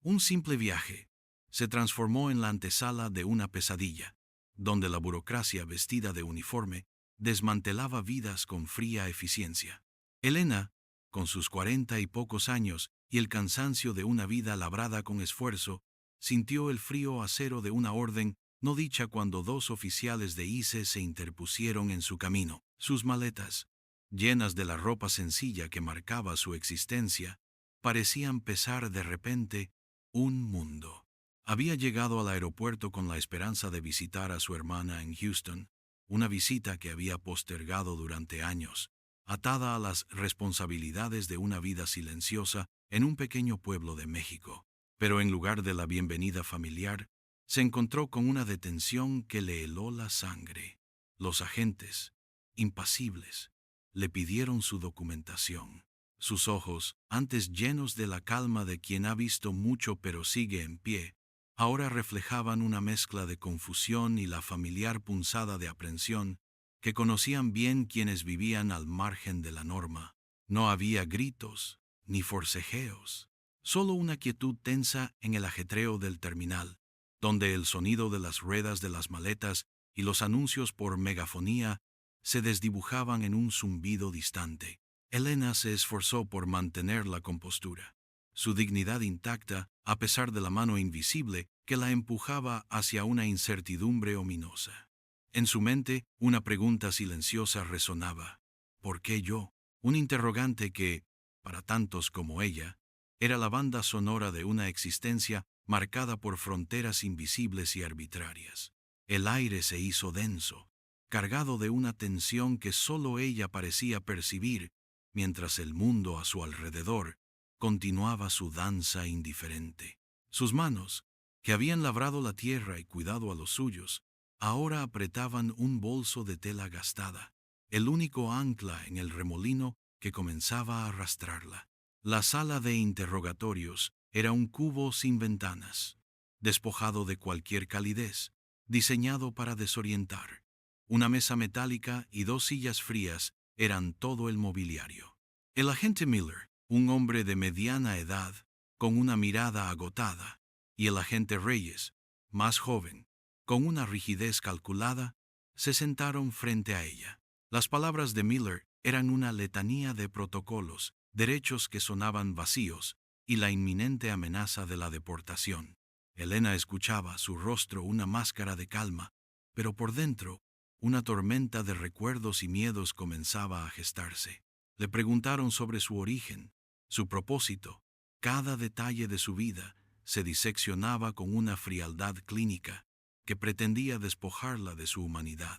Un simple viaje se transformó en la antesala de una pesadilla, donde la burocracia vestida de uniforme desmantelaba vidas con fría eficiencia. Elena, con sus 40 y pocos años y el cansancio de una vida labrada con esfuerzo, sintió el frío acero de una orden no dicha cuando dos oficiales de ICE se interpusieron en su camino. Sus maletas, llenas de la ropa sencilla que marcaba su existencia, parecían pesar de repente un mundo. Había llegado al aeropuerto con la esperanza de visitar a su hermana en Houston, una visita que había postergado durante años, atada a las responsabilidades de una vida silenciosa en un pequeño pueblo de México. Pero en lugar de la bienvenida familiar, se encontró con una detención que le heló la sangre. Los agentes, impasibles, le pidieron su documentación. Sus ojos, antes llenos de la calma de quien ha visto mucho pero sigue en pie, ahora reflejaban una mezcla de confusión y la familiar punzada de aprensión que conocían bien quienes vivían al margen de la norma. No había gritos, ni forcejeos, solo una quietud tensa en el ajetreo del terminal, donde el sonido de las ruedas de las maletas y los anuncios por megafonía se desdibujaban en un zumbido distante. Elena se esforzó por mantener la compostura, su dignidad intacta a pesar de la mano invisible que la empujaba hacia una incertidumbre ominosa. En su mente, una pregunta silenciosa resonaba. ¿Por qué yo? Un interrogante que, para tantos como ella, era la banda sonora de una existencia marcada por fronteras invisibles y arbitrarias. El aire se hizo denso, cargado de una tensión que solo ella parecía percibir, mientras el mundo a su alrededor continuaba su danza indiferente. Sus manos, que habían labrado la tierra y cuidado a los suyos, ahora apretaban un bolso de tela gastada, el único ancla en el remolino que comenzaba a arrastrarla. La sala de interrogatorios era un cubo sin ventanas, despojado de cualquier calidez, diseñado para desorientar. Una mesa metálica y dos sillas frías eran todo el mobiliario. El agente Miller, un hombre de mediana edad, con una mirada agotada, y el agente Reyes, más joven, con una rigidez calculada, se sentaron frente a ella. Las palabras de Miller eran una letanía de protocolos, derechos que sonaban vacíos, y la inminente amenaza de la deportación. Elena escuchaba, su rostro una máscara de calma, pero por dentro, una tormenta de recuerdos y miedos comenzaba a gestarse. Le preguntaron sobre su origen, su propósito. Cada detalle de su vida se diseccionaba con una frialdad clínica que pretendía despojarla de su humanidad.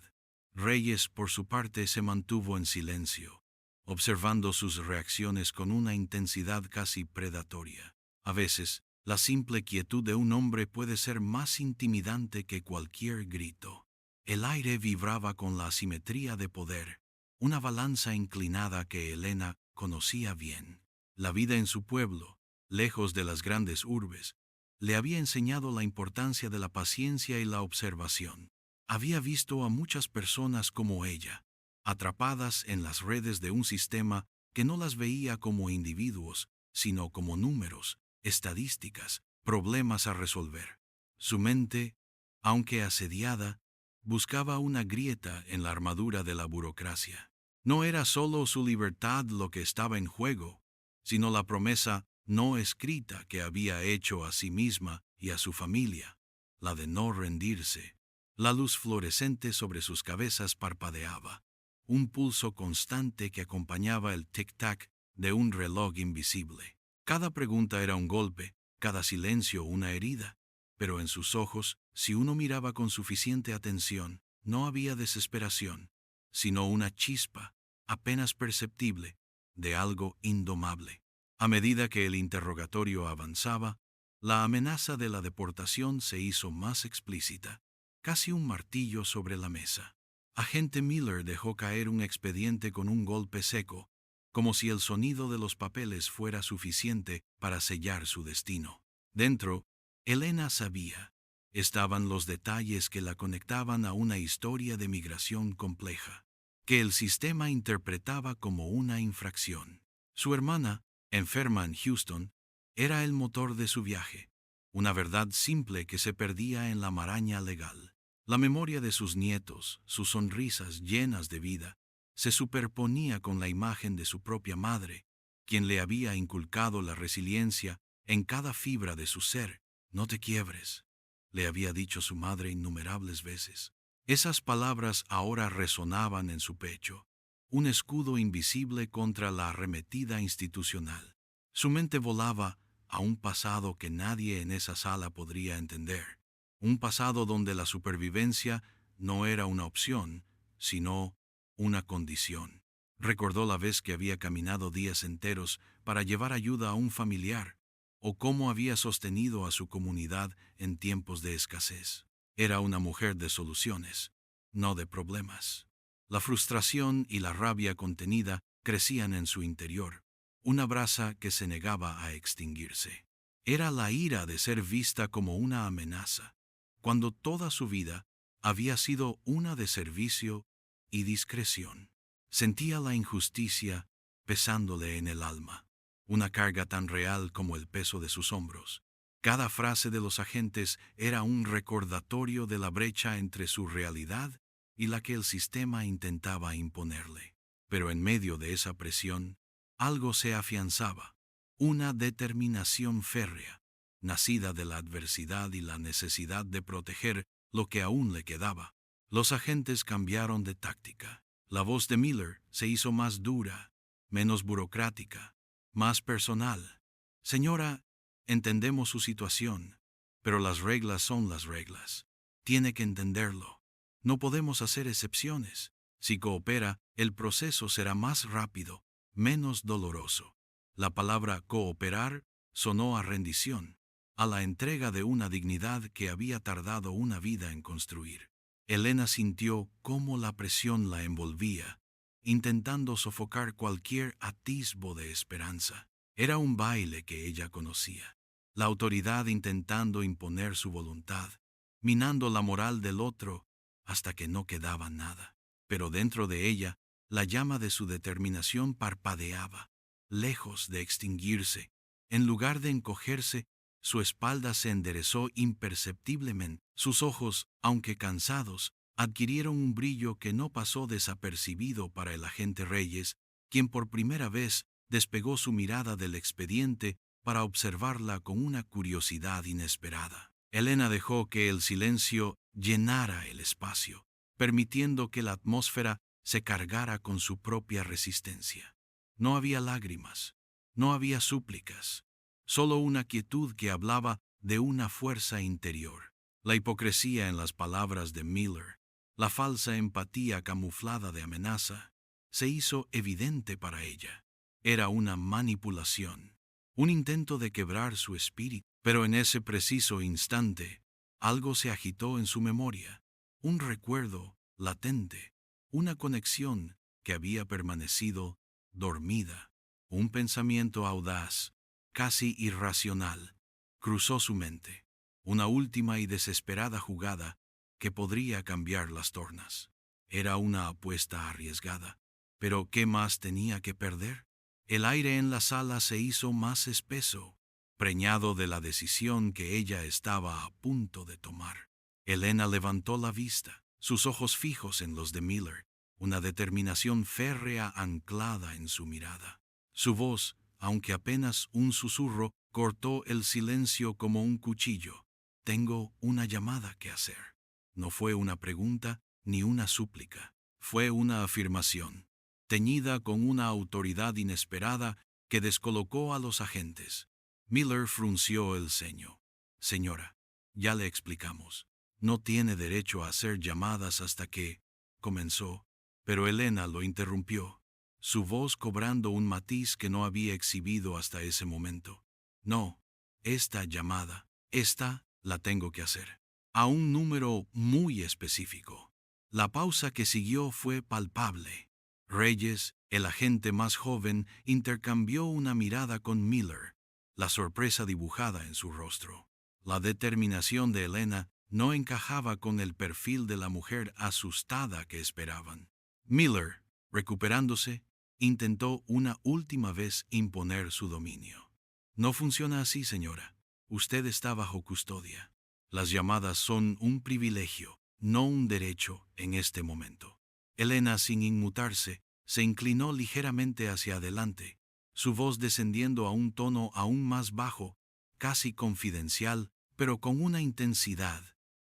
Reyes, por su parte, se mantuvo en silencio, observando sus reacciones con una intensidad casi predatoria. A veces, la simple quietud de un hombre puede ser más intimidante que cualquier grito. El aire vibraba con la asimetría de poder, una balanza inclinada que Elena conocía bien. La vida en su pueblo, lejos de las grandes urbes, le había enseñado la importancia de la paciencia y la observación. Había visto a muchas personas como ella, atrapadas en las redes de un sistema que no las veía como individuos, sino como números, estadísticas, problemas a resolver. Su mente, aunque asediada, buscaba una grieta en la armadura de la burocracia. No era solo su libertad lo que estaba en juego, sino la promesa no escrita que había hecho a sí misma y a su familia, la de no rendirse. La luz fluorescente sobre sus cabezas parpadeaba, un pulso constante que acompañaba el tic-tac de un reloj invisible. Cada pregunta era un golpe, cada silencio una herida, pero en sus ojos, si uno miraba con suficiente atención, no había desesperación, sino una chispa, apenas perceptible, de algo indomable. A medida que el interrogatorio avanzaba, la amenaza de la deportación se hizo más explícita, casi un martillo sobre la mesa. Agente Miller dejó caer un expediente con un golpe seco, como si el sonido de los papeles fuera suficiente para sellar su destino. Dentro, Elena sabía, estaban los detalles que la conectaban a una historia de migración compleja, que el sistema interpretaba como una infracción. Su hermana, enferma en Houston, era el motor de su viaje. una verdad simple que se perdía en la maraña legal. La memoria de sus nietos, sus sonrisas llenas de vida, se superponía con la imagen de su propia madre, quien le había inculcado la resiliencia en cada fibra de su ser. No te quiebres, le había dicho su madre innumerables veces. Esas palabras ahora resonaban en su pecho, un escudo invisible contra la arremetida institucional. Su mente volaba a un pasado que nadie en esa sala podría entender, un pasado donde la supervivencia no era una opción, sino una condición. Recordó la vez que había caminado días enteros para llevar ayuda a un familiar, o cómo había sostenido a su comunidad en tiempos de escasez. Era una mujer de soluciones, no de problemas. La frustración y la rabia contenida crecían en su interior, una brasa que se negaba a extinguirse. Era la ira de ser vista como una amenaza, cuando toda su vida había sido una de servicio y discreción. Sentía la injusticia pesándole en el alma, una carga tan real como el peso de sus hombros. Cada frase de los agentes era un recordatorio de la brecha entre su realidad y la que el sistema intentaba imponerle. Pero en medio de esa presión, algo se afianzaba, una determinación férrea, nacida de la adversidad y la necesidad de proteger lo que aún le quedaba. Los agentes cambiaron de táctica. La voz de Miller se hizo más dura, menos burocrática, más personal. Señora, entendemos su situación, pero las reglas son las reglas. Tiene que entenderlo. No podemos hacer excepciones. Si coopera, el proceso será más rápido, menos doloroso. La palabra cooperar sonó a rendición, a la entrega de una dignidad que había tardado una vida en construir. Elena sintió cómo la presión la envolvía, intentando sofocar cualquier atisbo de esperanza. Era un baile que ella conocía. La autoridad intentando imponer su voluntad, minando la moral del otro hasta que no quedaba nada. Pero dentro de ella, la llama de su determinación parpadeaba, lejos de extinguirse. En lugar de encogerse, su espalda se enderezó imperceptiblemente. Sus ojos, aunque cansados, adquirieron un brillo que no pasó desapercibido para el agente Reyes, quien por primera vez despegó su mirada del expediente para observarla con una curiosidad inesperada. Elena dejó que el silencio llenara el espacio, permitiendo que la atmósfera se cargara con su propia resistencia. No había lágrimas, no había súplicas, solo una quietud que hablaba de una fuerza interior. La hipocresía en las palabras de Miller, la falsa empatía camuflada de amenaza, se hizo evidente para ella. Era una manipulación, un intento de quebrar su espíritu. Pero en ese preciso instante, algo se agitó en su memoria, un recuerdo latente, una conexión que había permanecido dormida. Un pensamiento audaz, casi irracional, cruzó su mente, una última y desesperada jugada que podría cambiar las tornas. Era una apuesta arriesgada, pero ¿qué más tenía que perder? El aire en la sala se hizo más espeso, preñado de la decisión que ella estaba a punto de tomar. Elena levantó la vista, sus ojos fijos en los de Miller, una determinación férrea anclada en su mirada. Su voz, aunque apenas un susurro, cortó el silencio como un cuchillo. Tengo una llamada que hacer. No fue una pregunta ni una súplica, fue una afirmación, teñida con una autoridad inesperada que descolocó a los agentes. Miller frunció el ceño. Señora, ya le explicamos. No tiene derecho a hacer llamadas hasta que... comenzó, pero Elena lo interrumpió, su voz cobrando un matiz que no había exhibido hasta ese momento. No, esta llamada, esta la tengo que hacer. A un número muy específico. La pausa que siguió fue palpable. Reyes, el agente más joven, intercambió una mirada con Miller, la sorpresa dibujada en su rostro. La determinación de Elena no encajaba con el perfil de la mujer asustada que esperaban. Miller, recuperándose, intentó una última vez imponer su dominio. No funciona así, señora. Usted está bajo custodia. Las llamadas son un privilegio, no un derecho en este momento. Elena, sin inmutarse, se inclinó ligeramente hacia adelante, su voz descendiendo a un tono aún más bajo, casi confidencial, pero con una intensidad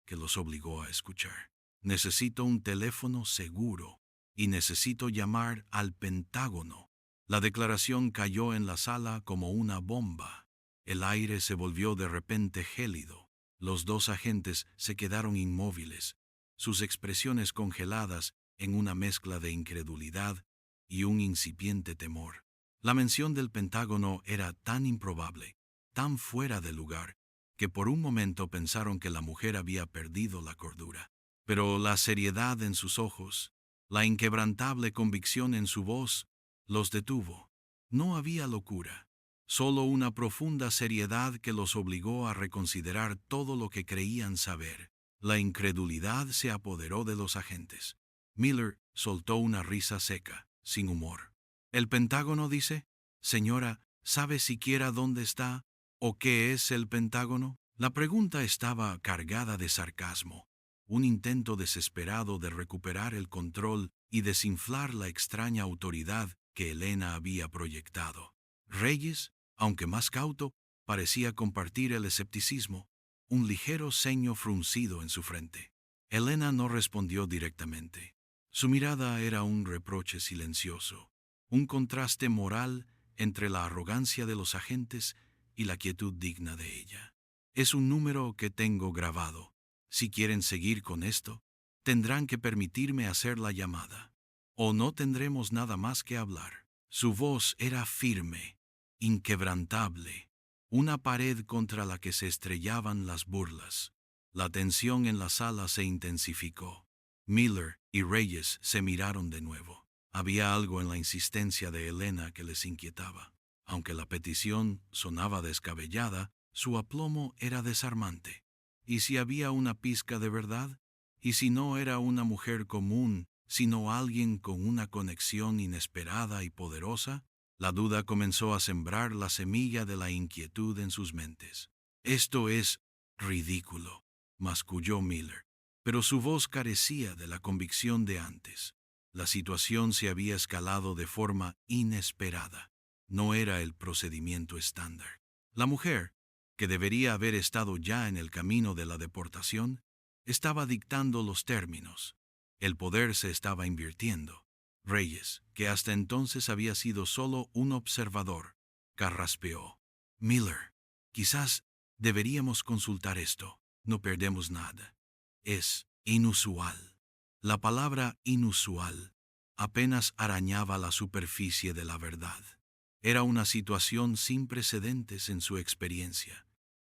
que los obligó a escuchar. Necesito un teléfono seguro y necesito llamar al Pentágono. La declaración cayó en la sala como una bomba. El aire se volvió de repente gélido. Los dos agentes se quedaron inmóviles, sus expresiones congeladas en una mezcla de incredulidad y un incipiente temor. La mención del Pentágono era tan improbable, tan fuera de lugar, que por un momento pensaron que la mujer había perdido la cordura. Pero la seriedad en sus ojos, la inquebrantable convicción en su voz, los detuvo. No había locura, solo una profunda seriedad que los obligó a reconsiderar todo lo que creían saber. La incredulidad se apoderó de los agentes. Miller soltó una risa seca, sin humor. ¿El Pentágono dice? Señora, ¿sabe siquiera dónde está o qué es el Pentágono? La pregunta estaba cargada de sarcasmo, un intento desesperado de recuperar el control y desinflar la extraña autoridad que Elena había proyectado. Reyes, aunque más cauto, parecía compartir el escepticismo, un ligero ceño fruncido en su frente. Elena no respondió directamente. Su mirada era un reproche silencioso, un contraste moral entre la arrogancia de los agentes y la quietud digna de ella. Es un número que tengo grabado. Si quieren seguir con esto, tendrán que permitirme hacer la llamada, o no tendremos nada más que hablar. Su voz era firme, inquebrantable, una pared contra la que se estrellaban las burlas. La tensión en la sala se intensificó. Miller y Reyes se miraron de nuevo. Había algo en la insistencia de Elena que les inquietaba. Aunque la petición sonaba descabellada, su aplomo era desarmante. ¿Y si había una pizca de verdad? ¿Y si no era una mujer común, sino alguien con una conexión inesperada y poderosa? La duda comenzó a sembrar la semilla de la inquietud en sus mentes. Esto es ridículo, masculló Miller, pero su voz carecía de la convicción de antes. La situación se había escalado de forma inesperada. No era el procedimiento estándar. La mujer, que debería haber estado ya en el camino de la deportación, estaba dictando los términos. El poder se estaba invirtiendo. Reyes, que hasta entonces había sido solo un observador, carraspeó. Miller, quizás deberíamos consultar esto. No perdemos nada. Es inusual. La palabra inusual apenas arañaba la superficie de la verdad. Era una situación sin precedentes en su experiencia,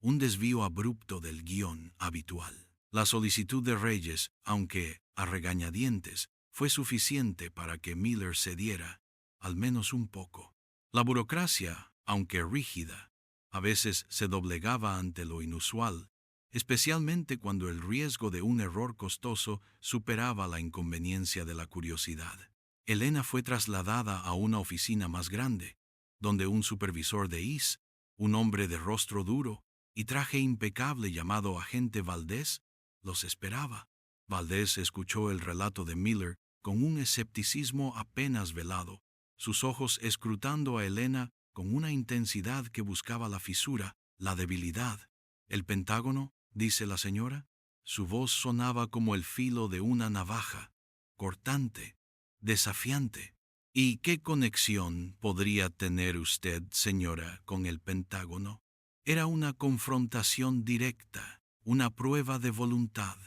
un desvío abrupto del guión habitual. La solicitud de Reyes, aunque a regañadientes, fue suficiente para que Miller cediera, al menos un poco. La burocracia, aunque rígida, a veces se doblegaba ante lo inusual, especialmente cuando el riesgo de un error costoso superaba la inconveniencia de la curiosidad. Elena fue trasladada a una oficina más grande, donde un supervisor de IS, un hombre de rostro duro y traje impecable llamado agente Valdés, los esperaba. Valdés escuchó el relato de Miller con un escepticismo apenas velado, sus ojos escrutando a Elena con una intensidad que buscaba la fisura, la debilidad. ¿El Pentágono?, dice la señora. Su voz sonaba como el filo de una navaja, cortante, desafiante. ¿Y qué conexión podría tener usted, señora, con el Pentágono? Era una confrontación directa, una prueba de voluntad.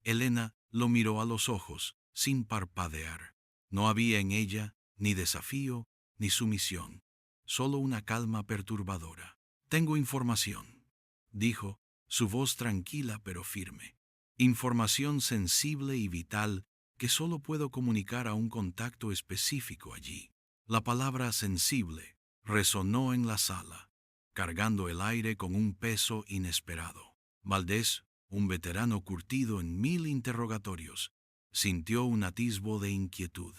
Elena lo miró a los ojos, sin parpadear. No había en ella ni desafío ni sumisión, solo una calma perturbadora. Tengo información, dijo, su voz tranquila pero firme. Información sensible y vital que solo puedo comunicar a un contacto específico allí. La palabra sensible resonó en la sala, cargando el aire con un peso inesperado. Valdés, un veterano curtido en 1000 interrogatorios, sintió un atisbo de inquietud.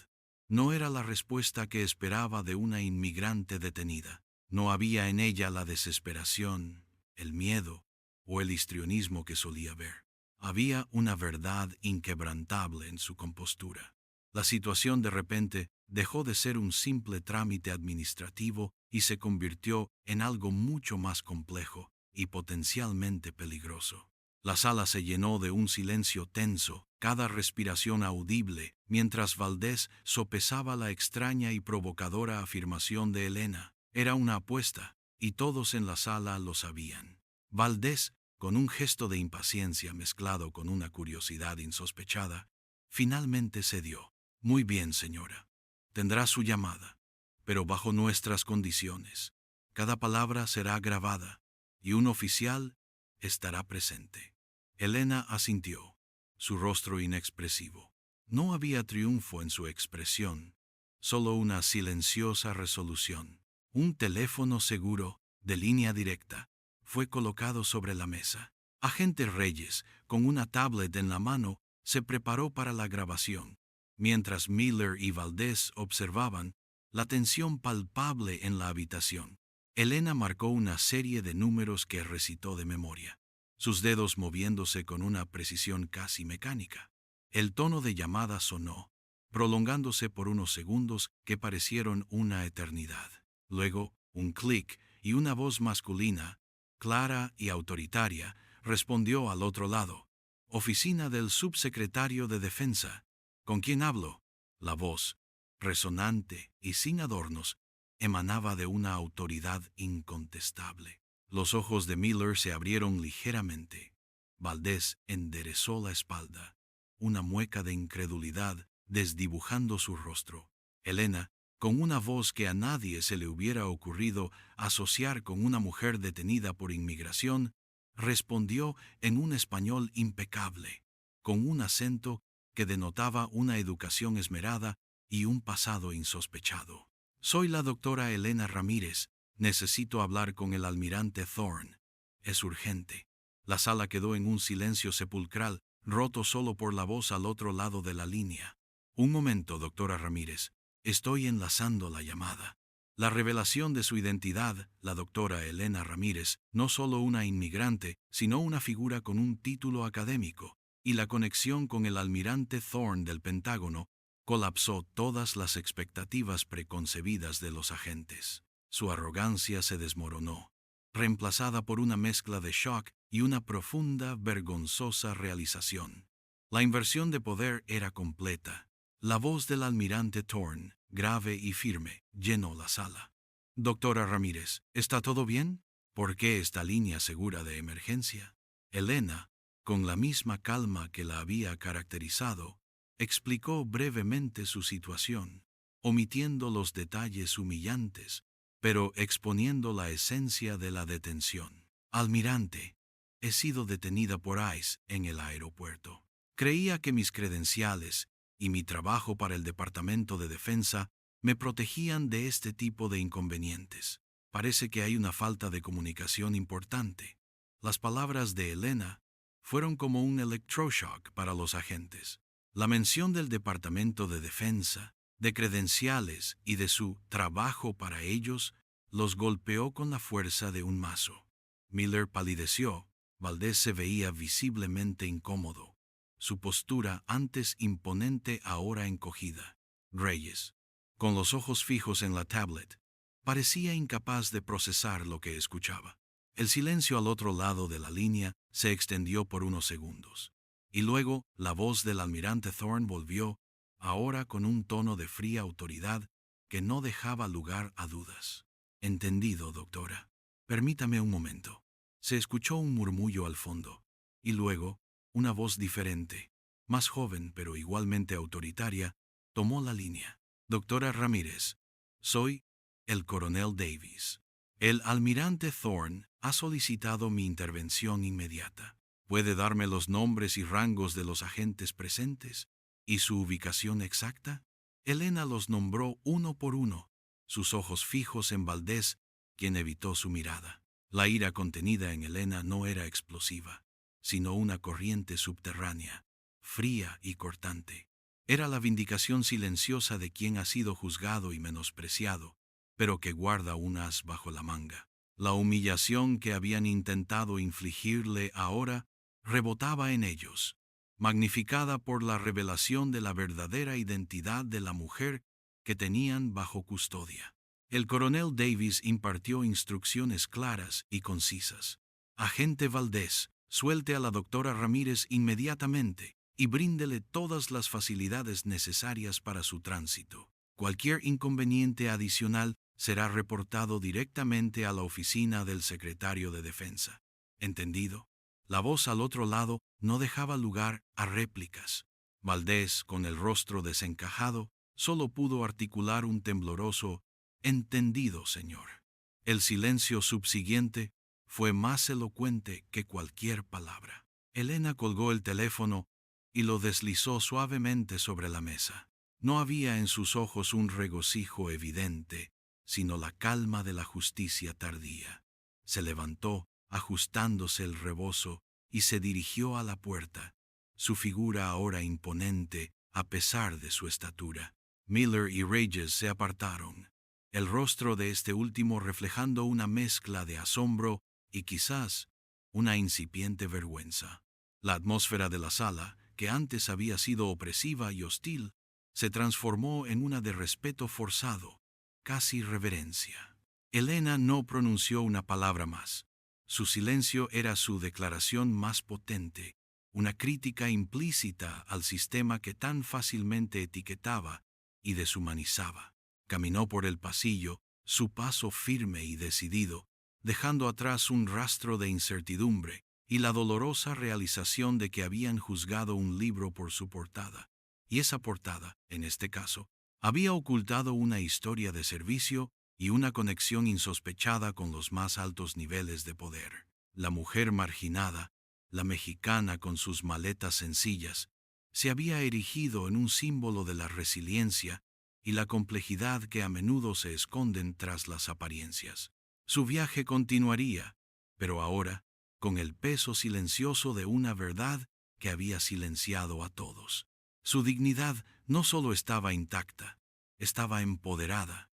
No era la respuesta que esperaba de una inmigrante detenida. No había en ella la desesperación, el miedo o el histrionismo que solía ver. Había una verdad inquebrantable en su compostura. La situación de repente dejó de ser un simple trámite administrativo y se convirtió en algo mucho más complejo y potencialmente peligroso. La sala se llenó de un silencio tenso, cada respiración audible, mientras Valdés sopesaba la extraña y provocadora afirmación de Elena. Era una apuesta, y todos en la sala lo sabían. Valdés, con un gesto de impaciencia mezclado con una curiosidad insospechada, finalmente cedió. Muy bien, señora. Tendrá su llamada, pero bajo nuestras condiciones. Cada palabra será grabada, y un oficial estará presente. Elena asintió, su rostro inexpresivo. No había triunfo en su expresión, solo una silenciosa resolución. Un teléfono seguro, de línea directa, fue colocado sobre la mesa. Agente Reyes, con una tablet en la mano, se preparó para la grabación. Mientras Miller y Valdés observaban, la tensión palpable en la habitación. Elena marcó una serie de números que recitó de memoria, sus dedos moviéndose con una precisión casi mecánica. El tono de llamada sonó, prolongándose por unos segundos que parecieron una eternidad. Luego, un clic y una voz masculina, clara y autoritaria, respondió al otro lado. Oficina del subsecretario de Defensa. ¿Con quién hablo? La voz, resonante y sin adornos, emanaba de una autoridad incontestable. Los ojos de Miller se abrieron ligeramente. Valdés enderezó la espalda, una mueca de incredulidad desdibujando su rostro. Elena, con una voz que a nadie se le hubiera ocurrido asociar con una mujer detenida por inmigración, respondió en un español impecable, con un acento que denotaba una educación esmerada y un pasado insospechado. Soy la doctora Elena Ramírez. Necesito hablar con el almirante Thorne. Es urgente. La sala quedó en un silencio sepulcral, roto solo por la voz al otro lado de la línea. Un momento, doctora Ramírez. Estoy enlazando la llamada. La revelación de su identidad, la doctora Elena Ramírez, no solo una inmigrante, sino una figura con un título académico, y la conexión con el almirante Thorne del Pentágono, colapsó todas las expectativas preconcebidas de los agentes. Su arrogancia se desmoronó, reemplazada por una mezcla de shock y una profunda, vergonzosa realización. La inversión de poder era completa. La voz del almirante Thorne, grave y firme, llenó la sala. Doctora Ramírez, ¿está todo bien? ¿Por qué esta línea segura de emergencia? Elena, con la misma calma que la había caracterizado, explicó brevemente su situación, omitiendo los detalles humillantes, pero exponiendo la esencia de la detención. Almirante, he sido detenida por ICE en el aeropuerto. Creía que mis credenciales y mi trabajo para el Departamento de Defensa me protegían de este tipo de inconvenientes. Parece que hay una falta de comunicación importante. Las palabras de Elena fueron como un electroshock para los agentes. La mención del Departamento de Defensa, de credenciales y de su trabajo para ellos los golpeó con la fuerza de un mazo. Miller palideció. Valdés se veía visiblemente incómodo, su postura antes imponente ahora encogida. Reyes, con los ojos fijos en la tablet, parecía incapaz de procesar lo que escuchaba. El silencio al otro lado de la línea se extendió por unos segundos, y luego la voz del almirante Thorne volvió, ahora con un tono de fría autoridad que no dejaba lugar a dudas. Entendido, doctora. Permítame un momento. Se escuchó un murmullo al fondo, y luego, una voz diferente, más joven pero igualmente autoritaria, tomó la línea. Doctora Ramírez, soy el coronel Davis. El almirante Thorne ha solicitado mi intervención inmediata. ¿Puede darme los nombres y rangos de los agentes presentes y su ubicación exacta? Elena los nombró uno por uno, sus ojos fijos en Valdés, quien evitó su mirada. La ira contenida en Elena no era explosiva, sino una corriente subterránea, fría y cortante. Era la vindicación silenciosa de quien ha sido juzgado y menospreciado, pero que guarda un as bajo la manga. La humillación que habían intentado infligirle ahora rebotaba en ellos, magnificada por la revelación de la verdadera identidad de la mujer que tenían bajo custodia. El coronel Davis impartió instrucciones claras y concisas. Agente Valdés, suelte a la doctora Ramírez inmediatamente y bríndele todas las facilidades necesarias para su tránsito. Cualquier inconveniente adicional será reportado directamente a la oficina del secretario de Defensa. ¿Entendido? La voz al otro lado no dejaba lugar a réplicas. Valdés, con el rostro desencajado, solo pudo articular un tembloroso «Entendido, señor». El silencio subsiguiente fue más elocuente que cualquier palabra. Elena colgó el teléfono y lo deslizó suavemente sobre la mesa. No había en sus ojos un regocijo evidente, sino la calma de la justicia tardía. Se levantó, ajustándose el rebozo, y se dirigió a la puerta, su figura ahora imponente a pesar de su estatura. Miller y Reyes se apartaron, el rostro de este último reflejando una mezcla de asombro y quizás una incipiente vergüenza. La atmósfera de la sala, que antes había sido opresiva y hostil, se transformó en una de respeto forzado, casi reverencia. Elena no pronunció una palabra más. Su silencio era su declaración más potente, una crítica implícita al sistema que tan fácilmente etiquetaba y deshumanizaba. Caminó por el pasillo, su paso firme y decidido, dejando atrás un rastro de incertidumbre y la dolorosa realización de que habían juzgado un libro por su portada. Y esa portada, en este caso, había ocultado una historia de servicio y una conexión insospechada con los más altos niveles de poder. La mujer marginada, la mexicana con sus maletas sencillas, se había erigido en un símbolo de la resiliencia y la complejidad que a menudo se esconden tras las apariencias. Su viaje continuaría, pero ahora, con el peso silencioso de una verdad que había silenciado a todos. Su dignidad no solo estaba intacta, estaba empoderada.